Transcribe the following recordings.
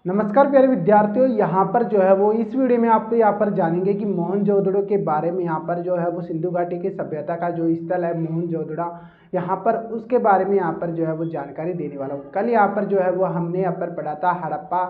नमस्कार प्यारे विद्यार्थियों, यहाँ पर जो है वो इस वीडियो में आप यहाँ पर जानेंगे कि मोहनजोदड़ो के बारे में। यहाँ पर जो है वो सिंधु घाटी की सभ्यता का जो स्थल है मोहनजोदड़ो, यहाँ पर उसके बारे में यहाँ पर जो है वो जानकारी देने वाला हूँ। कल यहाँ पर जो है वो हमने यहाँ पर पढ़ा था हड़प्पा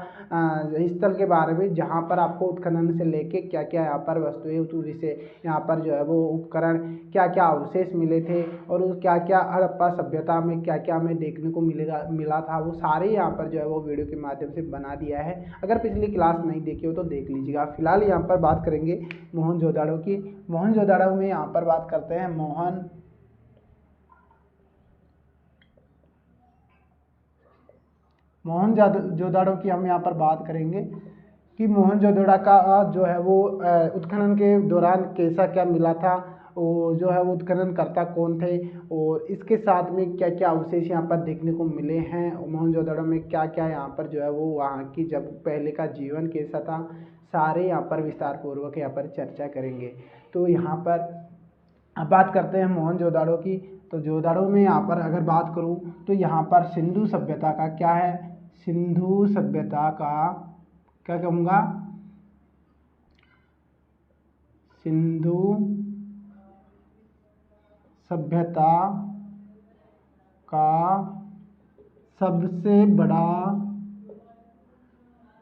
स्थल के बारे में, जहाँ पर आपको उत्खनन से लेके क्या क्या यहाँ पर वस्तुएं उतरी से यहाँ पर जो है वो उपकरण क्या क्या अवशेष मिले थे और उस क्या क्या हड़प्पा सभ्यता में क्या क्या हमें देखने को मिला था, वो सारे यहाँ पर जो है वो वीडियो के माध्यम से बना दिया है। अगर पिछली क्लास नहीं देखी हो तो देख लीजिएगा। फिलहाल यहाँ पर बात करेंगे मोहनजोदड़ो की। मोहनजोदड़ो में यहाँ पर बात करते हैं मोहनजोदड़ो की हम यहाँ पर बात करेंगे कि मोहनजोदड़ो का जो है वो उत्खनन के दौरान कैसा क्या मिला था, और जो है वो उत्खनन करता कौन थे, और इसके साथ में क्या क्या अवशेष यहाँ पर देखने को मिले हैं। मोहनजोदड़ो में क्या क्या यहाँ पर जो है वो वहाँ की जब पहले का जीवन कैसा था, सारे यहाँ पर विस्तार पूर्वक यहाँ पर चर्चा करेंगे। तो यहाँ पर अब बात करते हैं मोहनजोदड़ो की। तो जोदड़ो में यहाँ पर अगर बात करूँ तो यहाँ पर सिंधु सभ्यता का क्या है, सिंधु सभ्यता का क्या कहूँगा, सिंधु सभ्यता का सबसे बड़ा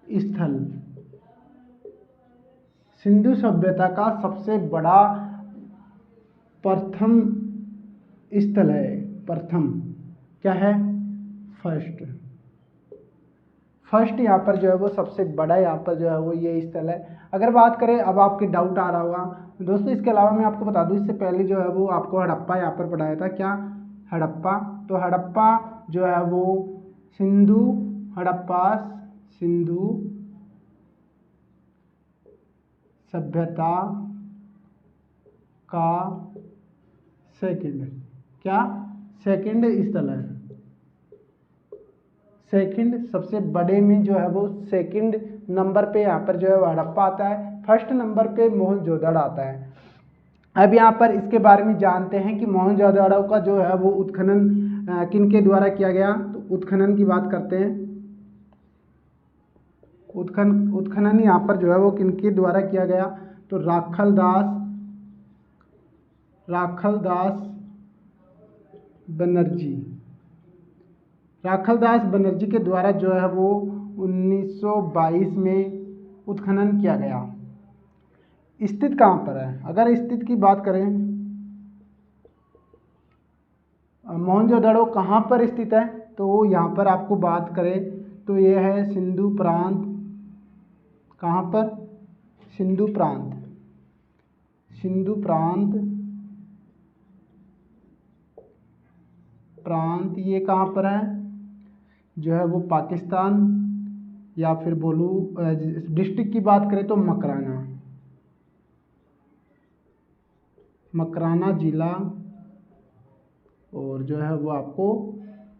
स्थल, सिंधु सभ्यता का सबसे बड़ा प्रथम स्थल है। प्रथम क्या है, फर्स्ट यहाँ पर जो है वो सबसे बड़ा यहाँ पर जो है वो ये स्थल है। अगर बात करें, अब आपके डाउट आ रहा होगा दोस्तों, इसके अलावा मैं आपको बता दूं, इससे पहले जो है वो आपको हड़प्पा यहाँ पर पढ़ाया था। क्या हड़प्पा, तो हड़प्पा जो है वो हड़प्पा सिंधु सभ्यता का सेकंड स्थल है। सेकंड सबसे बड़े में जो है वो सेकंड नंबर पे यहाँ पर जो है हड़प्पा आता है, फर्स्ट नंबर पे मोहनजोदड़ो आता है। अब यहाँ पर इसके बारे में जानते हैं कि मोहनजोदड़ो का जो है वो उत्खनन किन के द्वारा किया गया। तो उत्खनन की बात करते हैं। उत्खनन यहाँ पर जो है वो किन के द्वारा किया गया, तो राखलदास बनर्जी के द्वारा जो है वो 1922 में उत्खनन किया गया। स्थित कहाँ पर है, अगर स्थित की बात करें, मोहनजोदड़ो कहाँ पर स्थित है, तो यहाँ पर आपको बात करें तो ये है सिंधु प्रांत। कहाँ पर, सिंधु प्रांत ये कहाँ पर है, जो है वो पाकिस्तान, या फिर बोलूँ डिस्ट्रिक्ट की बात करें तो मकराना जिला, और जो है वो आपको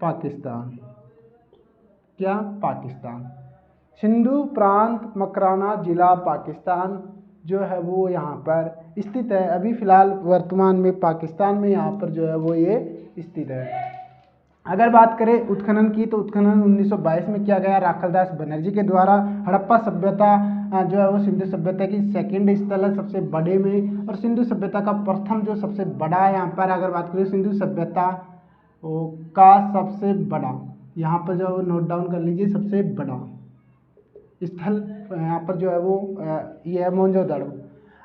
पाकिस्तान, सिंधु प्रांत मकराना जिला पाकिस्तान जो है वो यहाँ पर स्थित है। अभी फिलहाल वर्तमान में पाकिस्तान में यहाँ पर जो है वो ये स्थित है। अगर बात करें उत्खनन की, तो उत्खनन 1922 में किया गया राखलदास बनर्जी के द्वारा। हड़प्पा सभ्यता जो है वो सिंधु सभ्यता की सेकंड स्थल है सबसे बड़े में, और सिंधु सभ्यता का प्रथम जो सबसे बड़ा है यहाँ पर अगर बात करें सिंधु सभ्यता का सबसे बड़ा, यहाँ पर जो नोट डाउन कर लीजिए, सबसे बड़ा स्थल यहाँ पर जो है वो ये है मोहनजोदड़ो।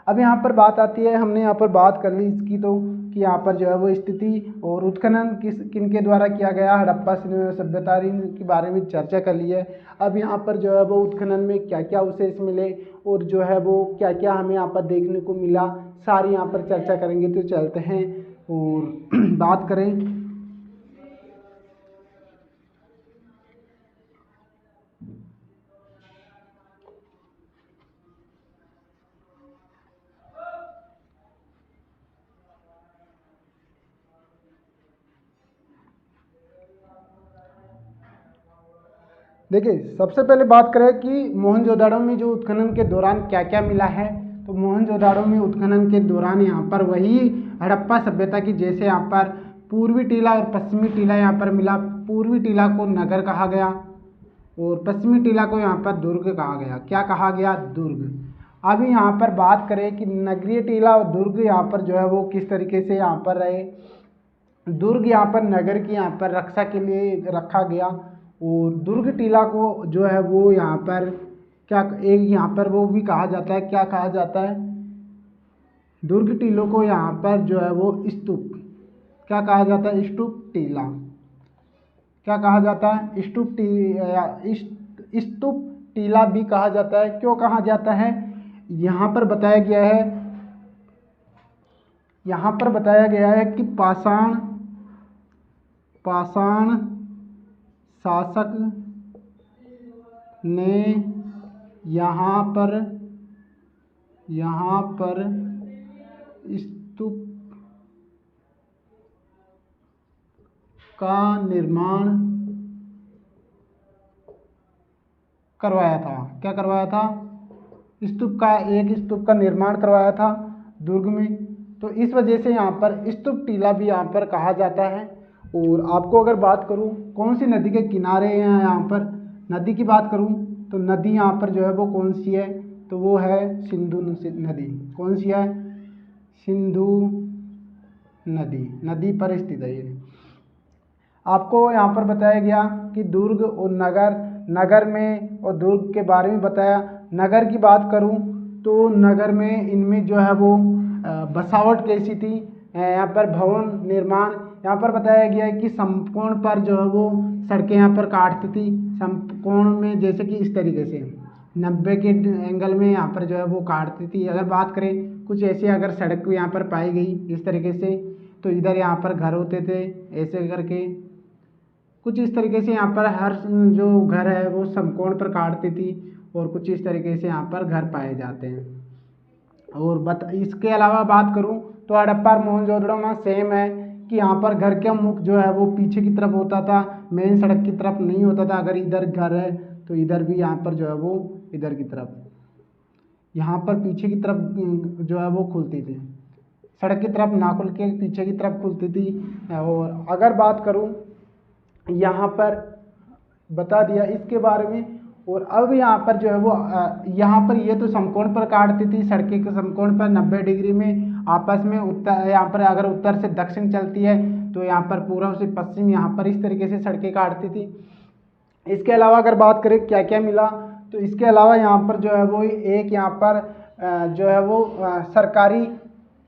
अब यहाँ पर बात आती है, हमने यहाँ पर बात कर ली इसकी, तो कि यहाँ पर जो है वो स्थिति और उत्खनन किन के द्वारा किया गया, हड़प्पा सभ्यता के बारे में चर्चा कर ली है। अब यहाँ पर जो है वो उत्खनन में क्या क्या अवशेष मिले और जो है वो क्या क्या हमें यहाँ पर देखने को मिला, सारी यहाँ पर चर्चा करेंगे। तो चलते हैं और बात करें। देखिए, सबसे पहले बात करें कि मोहनजोदड़ो में जो उत्खनन के दौरान क्या क्या मिला है। तो मोहनजोदड़ो में उत्खनन के दौरान यहाँ पर वही हड़प्पा सभ्यता की, जैसे यहाँ पर पूर्वी टीला और पश्चिमी टीला यहाँ पर मिला। पूर्वी टीला को नगर कहा गया, और पश्चिमी टीला को यहाँ पर दुर्ग कहा गया। क्या कहा गया? दुर्ग। अभी यहाँ पर बात करें कि नगरीय टीला और दुर्ग यहाँ पर जो है वो किस तरीके से यहाँ पर रहे। दुर्ग यहाँ पर नगर की यहाँ पर रक्षा के लिए रखा गया, और दुर्ग टीला को जो है वो यहाँ पर क्या एक यहाँ पर वो भी कहा जाता है, क्या कहा जाता है? दुर्ग टीलों को यहाँ पर जो है वो स्तूप, क्या कहा जाता है? स्तूप टीला। क्या कहा जाता है? स्तूप टीला भी कहा जाता है। क्यों कहा जाता है? यहाँ पर बताया गया है कि पाषाण शासक ने यहाँ पर स्तूप का निर्माण करवाया था। क्या करवाया था? एक स्तूप का निर्माण करवाया था दुर्ग में। तो इस वजह से यहाँ पर स्तूप टीला भी यहाँ पर कहा जाता है। और आपको अगर बात करूँ कौन सी नदी के किनारे हैं, यहाँ पर नदी की बात करूँ तो नदी यहाँ पर जो है वो कौन सी है? तो वो है सिंधु नदी। कौन सी है? सिंधु नदी पर स्थित है ये। आपको यहाँ पर बताया गया कि दुर्ग और नगर में और दुर्ग के बारे में बताया। नगर की बात करूँ तो नगर में इनमें जो है वो बसावट कैसी थी, यहाँ पर भवन निर्माण यहाँ पर बताया गया है कि समकोण पर जो है वो सड़कें यहाँ पर काटती थी। समकोण में जैसे कि इस तरीके से 90 के एंगल में यहाँ पर जो है वो काटती थी। अगर बात करें कुछ ऐसे अगर सड़क यहाँ पर पाई गई इस तरीके से, तो इधर यहाँ पर घर होते थे ऐसे करके, कुछ इस तरीके से यहाँ पर हर जो घर है वो समकोण पर काटती थी, और कुछ इस तरीके से यहाँ पर घर पाए जाते हैं। और इसके अलावा बात करूँ तो हड़प्पा और मोहनजोदड़ो में सेम है कि यहाँ पर घर का मुख जो है वो पीछे की तरफ होता था, मेन सड़क की तरफ नहीं होता था। अगर इधर घर है तो इधर भी यहाँ पर जो है वो इधर की तरफ, यहाँ पर पीछे की तरफ जो है वो खुलती थी, सड़क की तरफ ना खुल के पीछे की तरफ खुलती थी। और अगर बात करूँ यहाँ पर बता दिया इसके बारे में। और अब यहाँ पर जो है वो यहाँ पर ये तो समकोण पर काटती थी, सड़कें के समकोण पर 90 डिग्री में आपस में उत्तर, यहाँ पर अगर उत्तर से दक्षिण चलती है तो यहाँ पर पूर्व से पश्चिम यहाँ पर इस तरीके से सड़कें काटती थी। इसके अलावा अगर बात करें क्या क्या मिला, तो इसके अलावा यहाँ पर जो है वो एक यहाँ पर जो है वो सरकारी,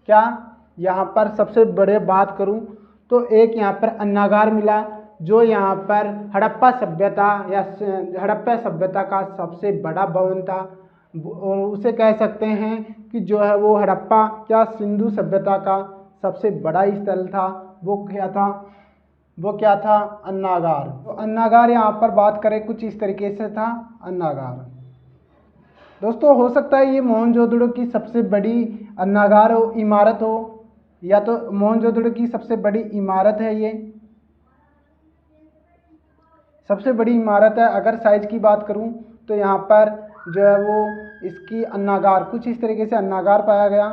क्या यहाँ पर सबसे बड़े बात करूँ तो एक यहाँ पर अन्नागार मिला, जो यहाँ पर हड़प्पा सभ्यता का सबसे बड़ा भवन था। और उसे कह सकते हैं कि जो है वो हड़प्पा या सिंधु सभ्यता का सबसे बड़ा स्थल था। वो क्या था? अन्नागार। तो अन्नागार यहाँ पर बात करें कुछ इस तरीके से था अन्नागार। दोस्तों हो सकता है ये मोहनजोदड़ो की सबसे बड़ी अन्नागार इमारत हो, या तो मोहनजोदड़ो की सबसे बड़ी इमारत है, ये सबसे बड़ी इमारत है। अगर साइज की बात करूं तो यहाँ पर जो है वो इसकी अन्नागार कुछ इस तरीके से अन्नागार पाया गया।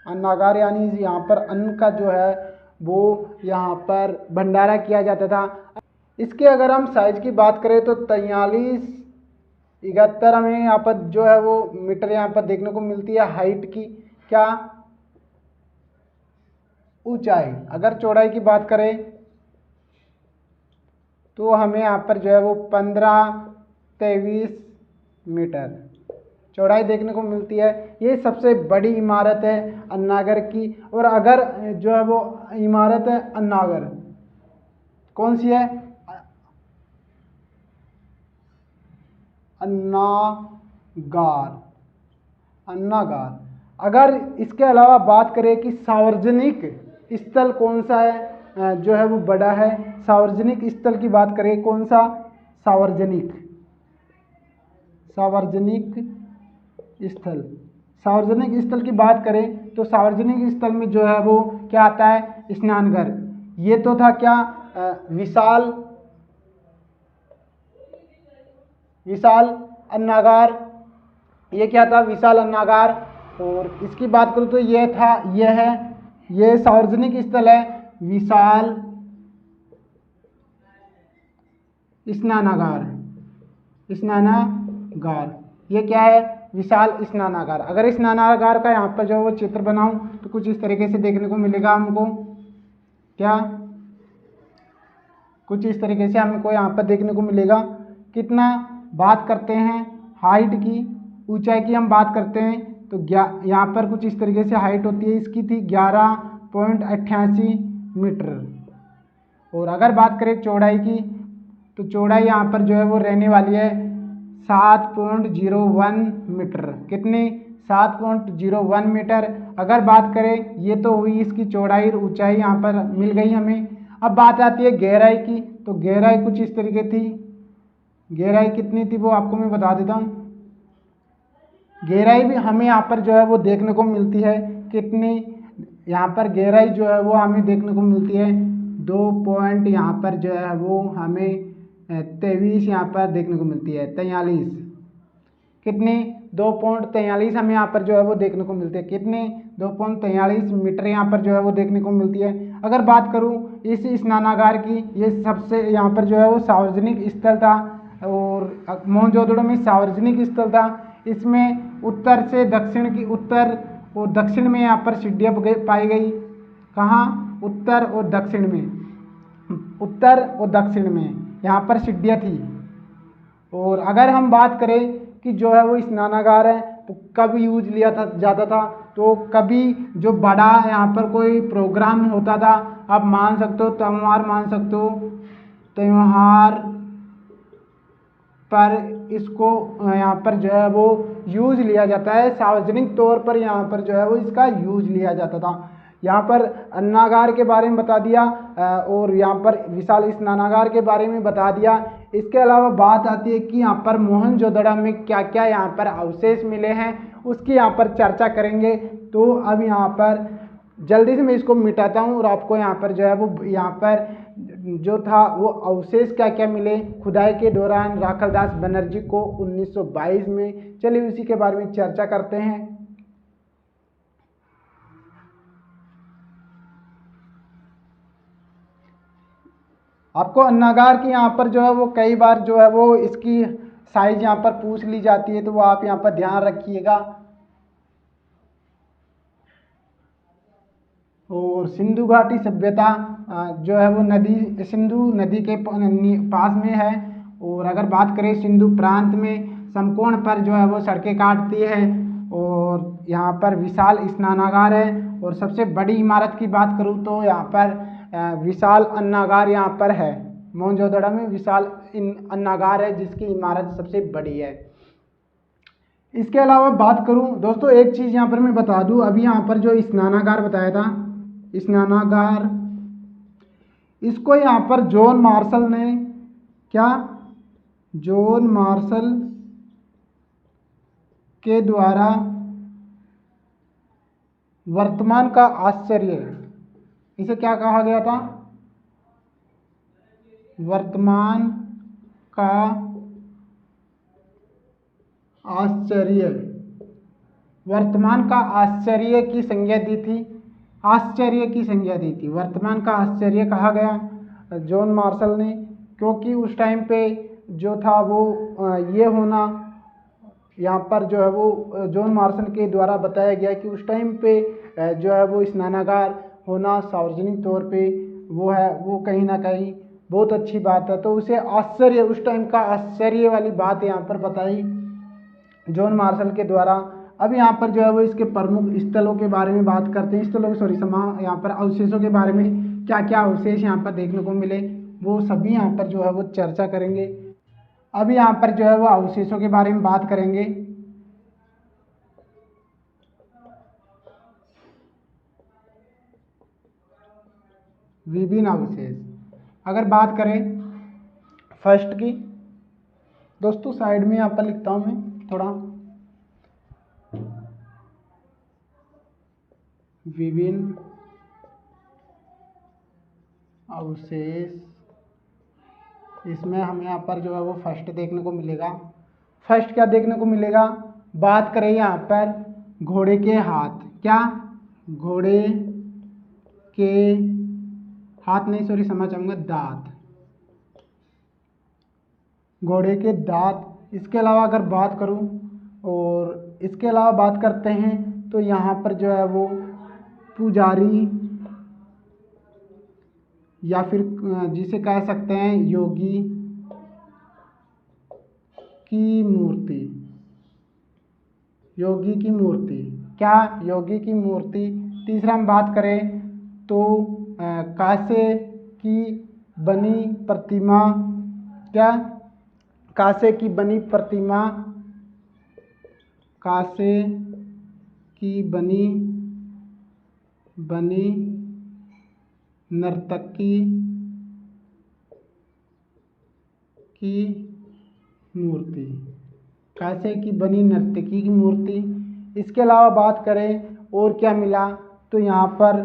अन्नागार यानी यहाँ पर अन्न का जो है वो यहाँ पर भंडारा किया जाता था। इसके अगर हम साइज की बात करें तो 43-71 हमें यहाँ पर जो है वो मीटर यहाँ पर देखने को मिलती है हाइट की। क्या? ऊंचाई। अगर चौड़ाई की बात करें तो हमें यहाँ पर जो है वो 15-23 मीटर चौड़ाई देखने को मिलती है। ये सबसे बड़ी इमारत है अन्नागार की। और अगर जो है वो इमारत है अन्नागार, कौन सी है? अन्नागार। अगर इसके अलावा बात करें कि सार्वजनिक स्थल कौन सा है जो है वो बड़ा है, सार्वजनिक स्थल की बात करें कौन सा? सार्वजनिक स्थल की बात करें तो सार्वजनिक स्थल में जो है वो क्या आता है? स्नानघर। ये तो था क्या? विशाल अन्नागार। ये क्या था? विशाल अन्नागार। और इसकी बात करूँ तो ये सार्वजनिक स्थल है विशाल स्नानागार, स्नानागार ये क्या है? विशाल स्नानागार। अगर स्नानागार का यहाँ पर जो वो चित्र बनाऊं तो कुछ इस तरीके से देखने को मिलेगा हमको। क्या? कुछ इस तरीके से हमको यहाँ पर देखने को मिलेगा। कितना बात करते हैं हाइट की, ऊंचाई की हम बात करते हैं तो यहाँ पर कुछ इस तरीके से हाइट होती है, इसकी थी 11.88 मीटर। और अगर बात करें चौड़ाई की तो चौड़ाई यहाँ पर जो है वो रहने वाली है 7.01 मीटर। कितनी? 7.01 मीटर। अगर बात करें, ये तो हुई इसकी चौड़ाई और ऊंचाई यहाँ पर मिल गई हमें। अब बात आती है गहराई की, तो गहराई कुछ इस तरीके थी। गहराई कितनी थी वो आपको मैं बता देता हूँ। गहराई भी हमें यहाँ पर जो है वो देखने को मिलती है। कितनी? यहाँ पर गहराई जो है वो हमें देखने को मिलती है 2 पॉइंट यहाँ पर जो है वो हमें 23 यहाँ पर देखने को मिलती है 43। कितनी? 2.43 हमें यहाँ पर जो है वो देखने को मिलती है। कितनी? 2.43 मीटर यहाँ पर जो है वो देखने को मिलती है। अगर बात करूँ इस स्नानागार की, ये सबसे यहाँ पर जो है वो सार्वजनिक स्थल था और मोहनजोदड़ो में सार्वजनिक स्थल था। इसमें उत्तर से दक्षिण की, उत्तर और दक्षिण में यहाँ पर सीढ़ियाँ पाई गई। कहाँ? उत्तर और दक्षिण में, उत्तर और दक्षिण में यहाँ पर सीढ़ियाँ थी। और अगर हम बात करें कि जो है वो स्नानागार है तो कब यूज लिया था जाता था, तो कभी जो बड़ा यहाँ पर कोई प्रोग्राम होता था, आप मान सकते हो त्यौहार, मान सकते हो त्यौहार पर इसको यहाँ पर जो है वो यूज लिया जाता है। सार्वजनिक तौर पर यहाँ पर जो है वो इसका यूज लिया जाता था। यहाँ पर अन्नागार के बारे में बता दिया और यहाँ पर विशाल स्नानागार के बारे में बता दिया। इसके अलावा बात आती है कि यहाँ पर मोहनजोदड़ो में क्या क्या यहाँ पर अवशेष मिले हैं, उसकी यहाँ पर चर्चा करेंगे। तो अब यहाँ पर जल्दी से मैं इसको मिटाता हूँ और आपको यहाँ पर जो है वो यहाँ पर जो था वो अवशेष क्या क्या मिले खुदाई के दौरान राखलदास बनर्जी को 1922 में। चलिए उसी के बारे में चर्चा करते हैं। आपको अन्नागार की यहाँ पर जो है वो कई बार जो है वो इसकी साइज यहाँ पर पूछ ली जाती है, तो वो आप यहाँ पर ध्यान रखिएगा। और सिंधु घाटी सभ्यता जो है वो नदी, सिंधु नदी के पास में है। और अगर बात करें सिंधु प्रांत में समकोण पर जो है वो सड़कें काटती है और यहाँ पर विशाल स्नानागार है। और सबसे बड़ी इमारत की बात करूँ तो यहाँ पर विशाल अन्नागार यहाँ पर है। मोहनजोदड़ो में विशाल अन्नागार है जिसकी इमारत सबसे बड़ी है। इसके अलावा बात करूं दोस्तों, एक चीज़ यहाँ पर मैं बता दूं, अभी यहाँ पर जो स्नानागार बताया था, स्नानागार, इसको यहाँ पर जॉन मार्शल ने क्या, जॉन मार्शल के द्वारा वर्तमान का आश्चर्य, इसे क्या कहा गया था? वर्तमान का आश्चर्य, वर्तमान का आश्चर्य की संज्ञा दी थी, आश्चर्य की संज्ञा दी थी। वर्तमान का आश्चर्य कहा गया जॉन मार्शल ने, क्योंकि उस टाइम पे जो था वो ये होना, यहाँ पर जो है वो जॉन मार्शल के द्वारा बताया गया कि उस टाइम पे जो है वो स्नानागार होना सार्वजनिक तौर पे वो है, वो कहीं ना कहीं बहुत अच्छी बात है। तो उसे आश्चर्य, उस टाइम का आश्चर्य वाली बात यहाँ पर बताई जॉन मार्शल के द्वारा। अब यहाँ पर जो है वो इसके प्रमुख स्थलों के बारे में बात करते हैं, स्थलों सॉरी यहाँ पर अवशेषों के बारे में, क्या क्या अवशेष यहाँ पर देखने को मिले वो सभी यहाँ पर जो है वो चर्चा करेंगे। अब यहाँ पर जो है वो अवशेषों के बारे में बात करेंगे। विभिन्न अवशेष, अगर बात करें फर्स्ट की, दोस्तों साइड में यहाँ पर लिखता हूँ मैं थोड़ा, विभिन्न अवशेष, इसमें हमें यहाँ पर जो है वो फर्स्ट देखने को मिलेगा। फर्स्ट क्या देखने को मिलेगा? बात करें यहाँ पर घोड़े के हाथ, क्या, घोड़े के हाथ नहीं, सॉरी क्षमा चाहूँगा, दांत, घोड़े के दांत। इसके अलावा अगर बात करूं और इसके अलावा बात करते हैं तो यहाँ पर जो है वो पुजारी या फिर जिसे कह सकते हैं योगी की मूर्ति। योगी की मूर्ति, क्या योगी की मूर्ति। तीसरा हम बात करें तो कांसे की बनी प्रतिमा, क्या कांसे की बनी प्रतिमा, कांसे की बनी नर्तकी की मूर्ति, कांसे की बनी नर्तकी की मूर्ति। इसके अलावा बात करें और क्या मिला तो यहाँ पर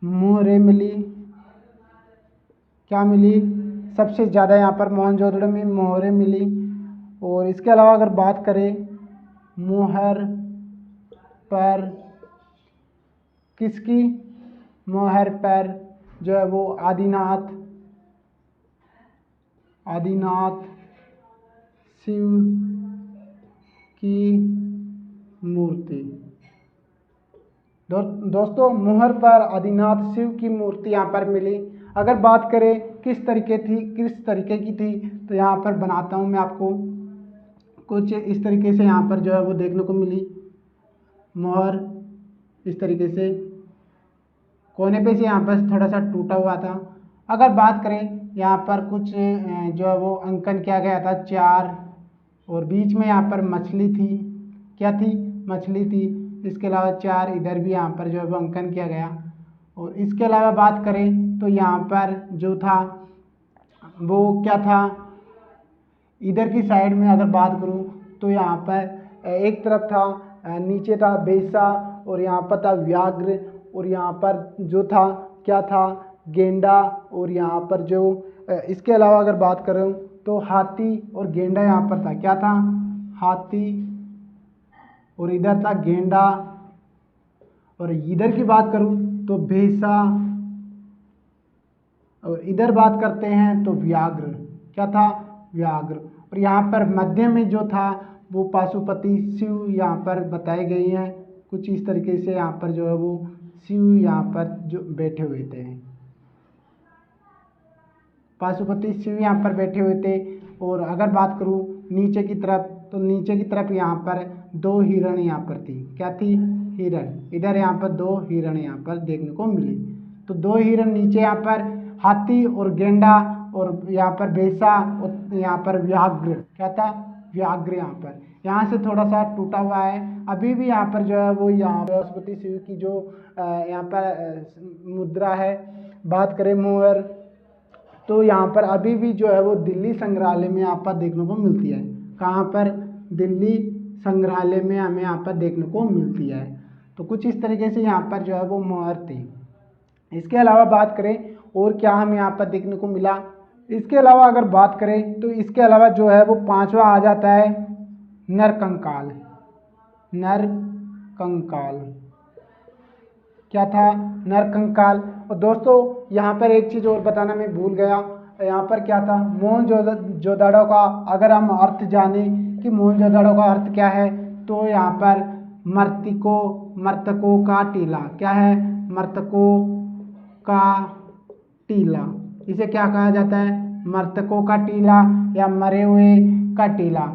मोहरें मिली, क्या मिली, सबसे ज़्यादा यहाँ पर मोहनजोदड़ो में मोहरें मिली। और इसके अलावा अगर बात करें मोहर पर किसकी, मोहर पर जो है वो आदिनाथ शिव की मूर्ति। दोस्तों मोहर पर आदिनाथ शिव की मूर्ति यहाँ पर मिली। अगर बात करें किस तरीके की थी तो यहाँ पर बनाता हूँ मैं आपको। कुछ इस तरीके से यहाँ पर जो है वो देखने को मिली मोहर, इस तरीके से कोने पे से यहाँ पर थोड़ा सा टूटा हुआ था। अगर बात करें यहाँ पर कुछ जो है वो अंकन किया गया था 4 और बीच में यहाँ पर मछली थी, क्या थी, मछली थी। इसके अलावा 4 इधर भी यहाँ पर जो है वो अंकन किया गया। और इसके अलावा बात करें तो यहाँ पर जो था वो क्या था, इधर की साइड में अगर बात करूँ तो यहाँ पर एक तरफ था नीचे था बेसा और यहाँ पर था व्याघ्र और यहाँ पर जो था क्या था गेंडा और यहाँ पर जो इसके अलावा अगर बात करूँ तो हाथी और गेंडा यहाँ पर था, क्या था, हाथी और इधर था गेंडा। और इधर की बात करूँ तो भैंसा और इधर बात करते हैं तो व्याघ्र, क्या था, व्याघ्र। और यहाँ पर मध्य में जो था वो पाशुपति शिव यहाँ पर बताए गए हैं। कुछ इस तरीके से यहाँ पर जो है वो शिव यहाँ पर जो बैठे हुए थे, पाशुपति शिव यहाँ पर बैठे हुए थे। और अगर बात करूँ नीचे की तरफ तो नीचे की तरफ यहाँ पर 2 हिरण यहाँ पर थी, क्या थी, हिरण। इधर यहाँ पर 2 हिरण यहाँ पर देखने को मिली। तो 2 हिरण नीचे यहाँ पर हाथी और गेंडा और यहाँ पर भैंसा और यहाँ पर व्याघ्र, क्या था, व्याघ्र। यहाँ से थोड़ा सा टूटा हुआ है। अभी भी यहाँ पर जो है वो यहाँ पाशुपति शिव की जो यहाँ पर मुद्रा है। बात करें मोहर तो यहाँ पर अभी भी जो है वो दिल्ली संग्रहालय में यहाँ पर देखने को मिलती है। कहाँ पर, दिल्ली संग्रहालय में हमें यहाँ पर देखने को मिलती है। तो कुछ इस तरीके से यहाँ पर जो है वो मोहर थी। इसके अलावा बात करें और क्या हमें यहाँ पर देखने को मिला, इसके अलावा अगर बात करें तो इसके अलावा जो है वो 5वां आ जाता है नरकंकाल। नरकंकाल, क्या था, नरकंकाल। और दोस्तों यहाँ पर एक चीज़ और बताना मैं भूल गया, यहाँ पर क्या था, मोहनजोदड़ो का अगर हम अर्थ जाने कि मोहनजोदड़ो का अर्थ क्या है तो यहाँ पर मृतकों का टीला, क्या है, मृतकों का टीला। इसे क्या कहा जाता है, मृतकों का टीला या मरे हुए का टीला।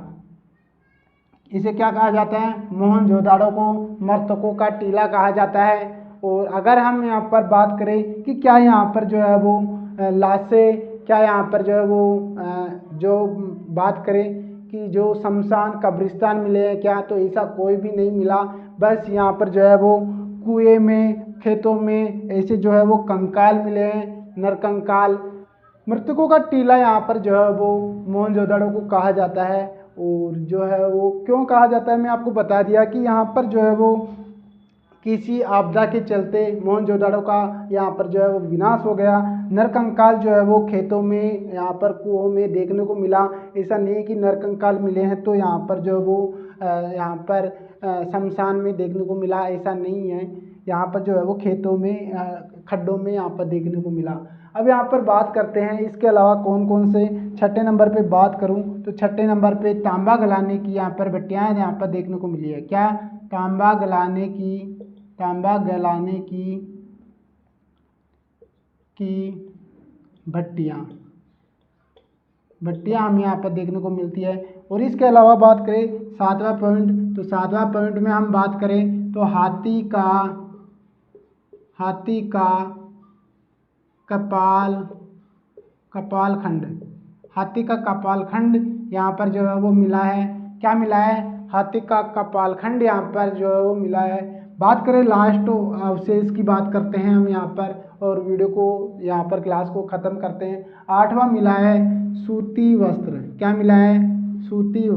इसे क्या कहा जाता है, मोहनजोदड़ो को मृतकों का टीला कहा जाता है। और अगर हम यहाँ पर बात करें कि क्या यहाँ पर जो है वो लाशें, क्या यहाँ पर जो है वो जो बात करें कि जो शमशान कब्रिस्तान मिले हैं क्या, तो ऐसा कोई भी नहीं मिला। बस यहाँ पर जो है वो कुएं में, खेतों में ऐसे जो है वो कंकाल मिले हैं, नरकंकाल। मृतकों का टीला यहाँ पर जो है वो मोहनजोदड़ो को कहा जाता है। और जो है वो क्यों कहा जाता है मैं आपको बता दिया कि यहाँ पर जो है वो किसी आपदा के चलते मोहनजोदड़ो का यहाँ पर जो है वो विनाश हो गया। नरकंकाल जो है वो खेतों में, यहाँ पर कुओं में देखने को मिला। ऐसा नहीं कि नरकंकाल मिले हैं तो यहाँ पर जो है वो यहाँ पर शमशान में देखने को मिला, ऐसा नहीं है। यहाँ पर जो है वो खेतों में, खड्डों में यहाँ पर देखने को मिला। अब यहाँ पर बात करते हैं इसके अलावा कौन कौन से छठे नंबर पे बात करूं तो छठे नंबर पे तांबा गलाने की यहाँ पर भट्टियाँ यहाँ पर देखने को मिली है। क्या? तांबा गलाने की भट्टियाँ हमें यहाँ पर देखने को मिलती है। और इसके अलावा बात करें सातवां पॉइंट, तो सातवां पॉइंट में हम बात करें तो हाथी का कपाल खंड यहाँ पर जो है वो मिला है। क्या मिला है? हाथी का कपाल खंड यहाँ पर जो है वो मिला है। बात करें लास्ट अवशेष की बात करते हैं हम यहाँ पर, और वीडियो को यहाँ पर क्लास को ख़त्म करते हैं। आठवां मिला है सूती वस्त्र। क्या मिला है? सूती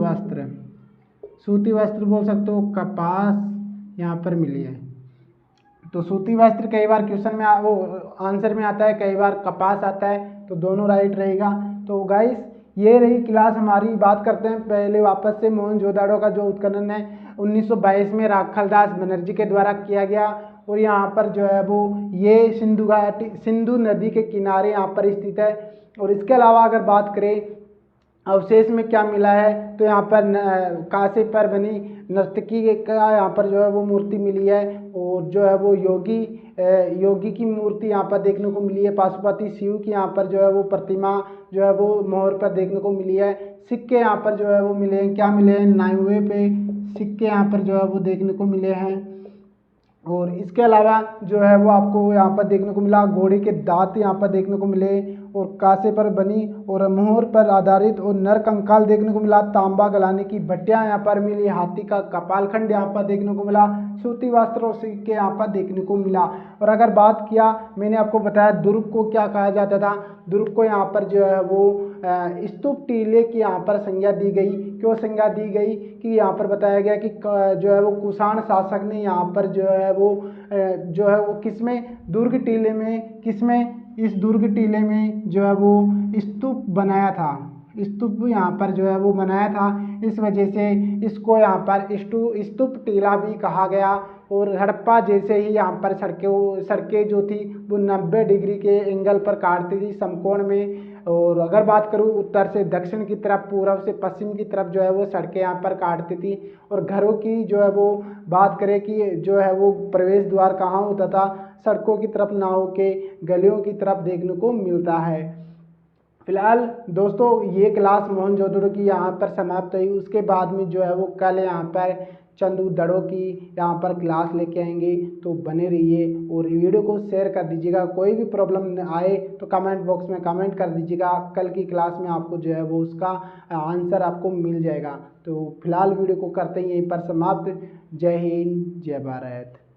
वस्त्र बोल सकते हो, कपास यहाँ पर मिली है। तो सूती वस्त्र कई बार क्वेश्चन में आंसर में आता है, कई बार कपास आता है, तो दोनों राइट रहेगा। तो गाइस ये रही क्लास हमारी। बात करते हैं पहले वापस से मोहनजोदड़ो का जो उत्खनन है 1922 में राखालदास बनर्जी के द्वारा किया गया। और यहाँ पर जो है वो ये सिंधु नदी के किनारे यहाँ पर स्थित है। और इसके अलावा अगर बात करें अवशेष में क्या मिला है, तो यहाँ पर कांसे पर बनी नर्तकी का यहाँ पर जो है वो मूर्ति मिली है। और जो है वो योगी की मूर्ति यहाँ पर देखने को मिली है। पाशुपति शिव की यहाँ पर जो है वो प्रतिमा जो है वो मोहर पर देखने को मिली है। सिक्के यहाँ पर जो है वो मिले हैं। क्या मिले हैं? 9वें पे सिक्के यहाँ पर जो है वो देखने को मिले हैं। और इसके अलावा जो है वो आपको यहाँ पर देखने को मिला घोड़े के दांत यहाँ पर देखने को मिले, और कांसे पर बनी और मोहर पर आधारित और नर कंकाल देखने को मिला। तांबा गलाने की भट्टियाँ यहाँ पर मिली। हाथी का कपालखंड यहाँ पर देखने को मिला। सूती वस्त्र और सिक्के यहाँ पर देखने को मिला। और अगर बात किया, मैंने आपको बताया दुर्ग को क्या कहा जाता था। दुर्ग को यहाँ पर जो है वो स्तूप टीले की यहाँ पर संज्ञा दी गई। क्यों संज्ञा दी गई? कि यहाँ पर बताया गया कि जो है वो कुषाण शासक ने यहाँ पर जो है वो किसमें दुर्ग टीले में इस दुर्ग टीले में जो है वो स्तूप बनाया था। स्तूप यहाँ पर जो है वो बनाया था। इस वजह से इसको यहाँ पर स्तूप टीला भी कहा गया। और हड़प्पा जैसे ही यहाँ पर सड़कें जो थी वो 90 डिग्री के एंगल पर काटती थी समकोण में। और अगर बात करूँ उत्तर से दक्षिण की तरफ, पूर्व से पश्चिम की तरफ जो है वो सड़कें यहाँ पर काटती थी। और घरों की जो है वो बात करें कि जो है वो प्रवेश द्वार कहाँ होता था, सड़कों की तरफ ना होके गलियों की तरफ देखने को मिलता है। फिलहाल दोस्तों ये क्लास मोहनजोदड़ो की यहाँ पर समाप्त हुई। उसके बाद में जो है वो कल यहाँ पर चंदूदड़ो की यहाँ पर क्लास लेके आएंगे, तो बने रहिए और वीडियो को शेयर कर दीजिएगा। कोई भी प्रॉब्लम आए तो कमेंट बॉक्स में कमेंट कर दीजिएगा। कल की क्लास में आपको जो है वो उसका आंसर आपको मिल जाएगा। तो फिलहाल वीडियो को करते ही यहीं पर समाप्त। जय हिंद, जय भारत।